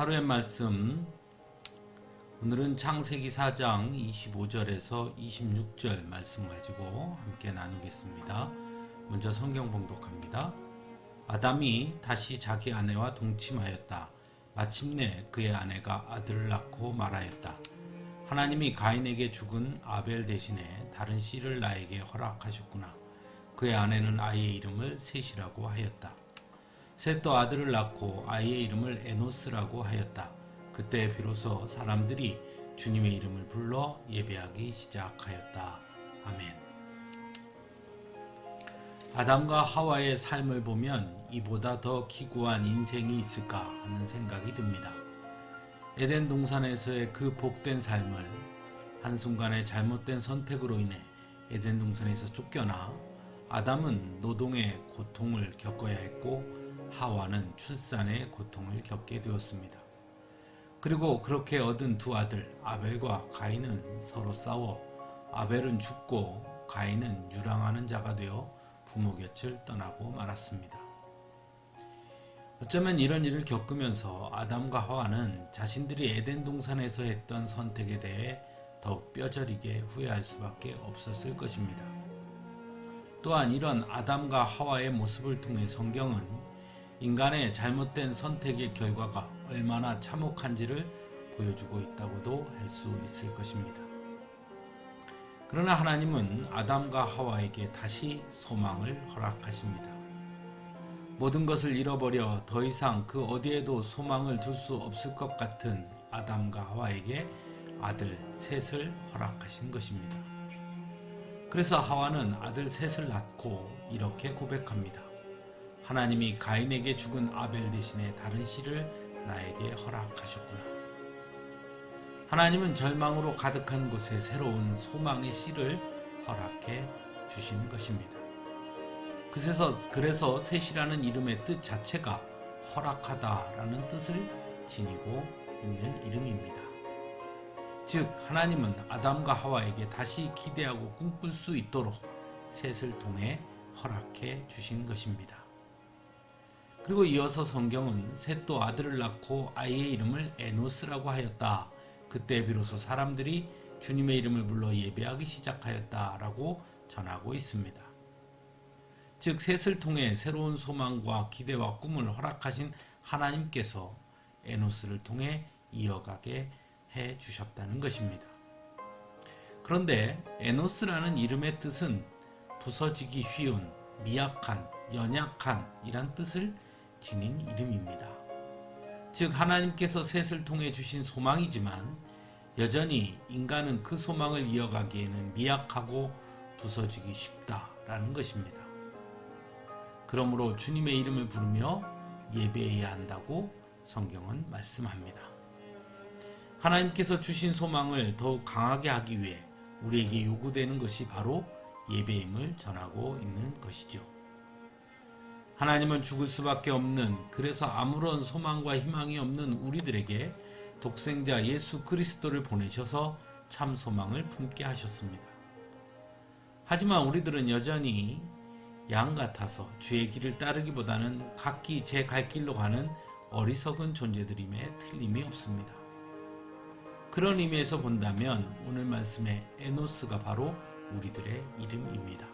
하루의 말씀, 오늘은 창세기 4장 25절에서 26절 말씀 가지고 함께 나누겠습니다. 먼저 성경 봉독합니다. 아담이 다시 자기 아내와 동침하였다. 마침내 그의 아내가 아들을 낳고 말하였다. 하나님이 가인에게 죽은 아벨 대신에 다른 씨를 나에게 허락하셨구나. 그의 아내는 아이의 이름을 셋이라고 하였다. 셋도 아들을 낳고 아이의 이름을 에노스라고 하였다. 그때 비로소 사람들이 주님의 이름을 불러 예배하기 시작하였다. 아멘. 아담과 하와의 삶을 보면 이보다 더 기구한 인생이 있을까 하는 생각이 듭니다. 에덴 동산에서의 그 복된 삶을 한순간의 잘못된 선택으로 인해 에덴 동산에서 쫓겨나 아담은 노동의 고통을 겪어야 했고 하와는 출산의 고통을 겪게 되었습니다. 그리고 그렇게 얻은 두 아들 아벨과 가인은 서로 싸워 아벨은 죽고 가인은 유랑하는 자가 되어 부모 곁을 떠나고 말았습니다. 어쩌면 이런 일을 겪으면서 아담과 하와는 자신들이 에덴 동산에서 했던 선택에 대해 더욱 뼈저리게 후회할 수밖에 없었을 것입니다. 또한 이런 아담과 하와의 모습을 통해 성경은 인간의 잘못된 선택의 결과가 얼마나 참혹한지를 보여주고 있다고도 할 수 있을 것입니다. 그러나 하나님은 아담과 하와에게 다시 소망을 허락하십니다. 모든 것을 잃어버려 더 이상 그 어디에도 소망을 둘 수 없을 것 같은 아담과 하와에게 아들 셋을 허락하신 것입니다. 그래서 하와는 아들 셋을 낳고 이렇게 고백합니다. 하나님이 가인에게 죽은 아벨 대신에 다른 씨를 나에게 허락하셨구나. 하나님은 절망으로 가득한 곳에 새로운 소망의 씨를 허락해 주신 것입니다. 그래서 셋이라는 이름의 뜻 자체가 허락하다라는 뜻을 지니고 있는 이름입니다. 즉 하나님은 아담과 하와에게 다시 기대하고 꿈꿀 수 있도록 셋을 통해 허락해 주신 것입니다. 그리고 이어서 성경은 셋도 아들을 낳고 아이의 이름을 에노스라고 하였다. 그때 비로소 사람들이 주님의 이름을 불러 예배하기 시작하였다라고 전하고 있습니다. 즉 셋을 통해 새로운 소망과 기대와 꿈을 허락하신 하나님께서 에노스를 통해 이어가게 해 주셨다는 것입니다. 그런데 에노스라는 이름의 뜻은 부서지기 쉬운, 미약한, 연약한 이란 뜻을 지닌 이름입니다. 즉 하나님께서 셋을 통해 주신 소망이지만 여전히 인간은 그 소망을 이어가기에는 미약하고 부서지기 쉽다라는 것입니다. 그러므로 주님의 이름을 부르며 예배해야 한다고 성경은 말씀합니다. 하나님께서 주신 소망을 더욱 강하게 하기 위해 우리에게 요구되는 것이 바로 예배임을 전하고 있는 것이죠. 하나님은 죽을 수밖에 없는, 그래서 아무런 소망과 희망이 없는 우리들에게 독생자 예수 그리스도를 보내셔서 참 소망을 품게 하셨습니다. 하지만 우리들은 여전히 양 같아서 주의 길을 따르기보다는 각기 제 갈 길로 가는 어리석은 존재들임에 틀림이 없습니다. 그런 의미에서 본다면 오늘 말씀의 에노스가 바로 우리들의 이름입니다.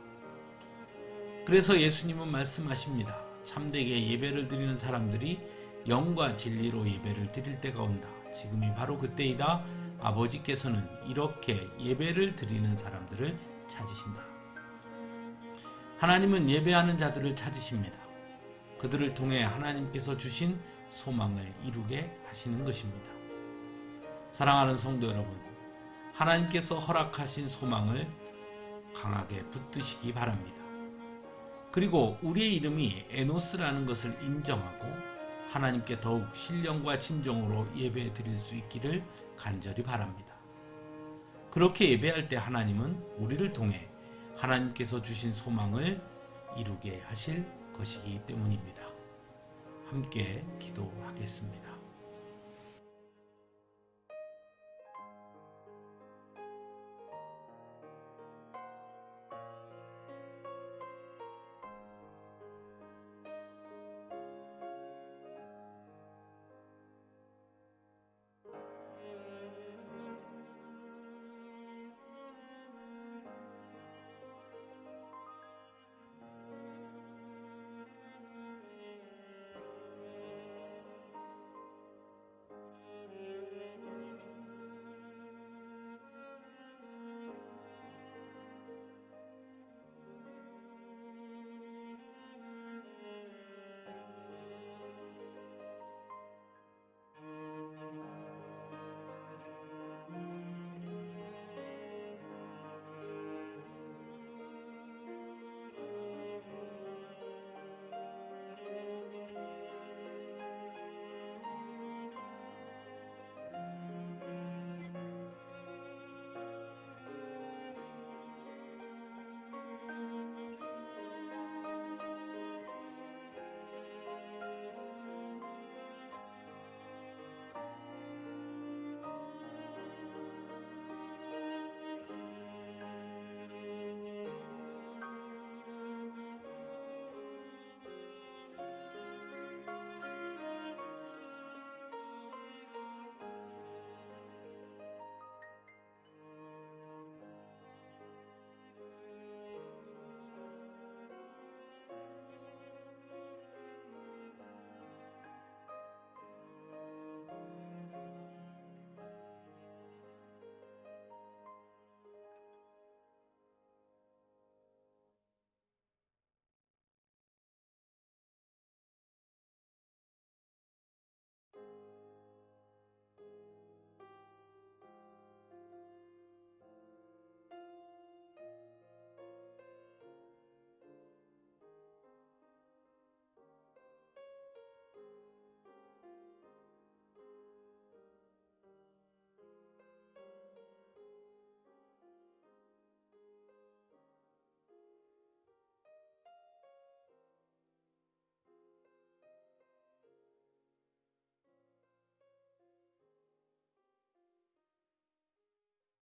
그래서 예수님은 말씀하십니다. 참되게 예배를 드리는 사람들이 영과 진리로 예배를 드릴 때가 온다. 지금이 바로 그때이다. 아버지께서는 이렇게 예배를 드리는 사람들을 찾으신다. 하나님은 예배하는 자들을 찾으십니다. 그들을 통해 하나님께서 주신 소망을 이루게 하시는 것입니다. 사랑하는 성도 여러분, 하나님께서 허락하신 소망을 강하게 붙드시기 바랍니다. 그리고 우리의 이름이 에노스라는 것을 인정하고 하나님께 더욱 신령과 진정으로 예배 드릴 수 있기를 간절히 바랍니다. 그렇게 예배할 때 하나님은 우리를 통해 하나님께서 주신 소망을 이루게 하실 것이기 때문입니다. 함께 기도하겠습니다.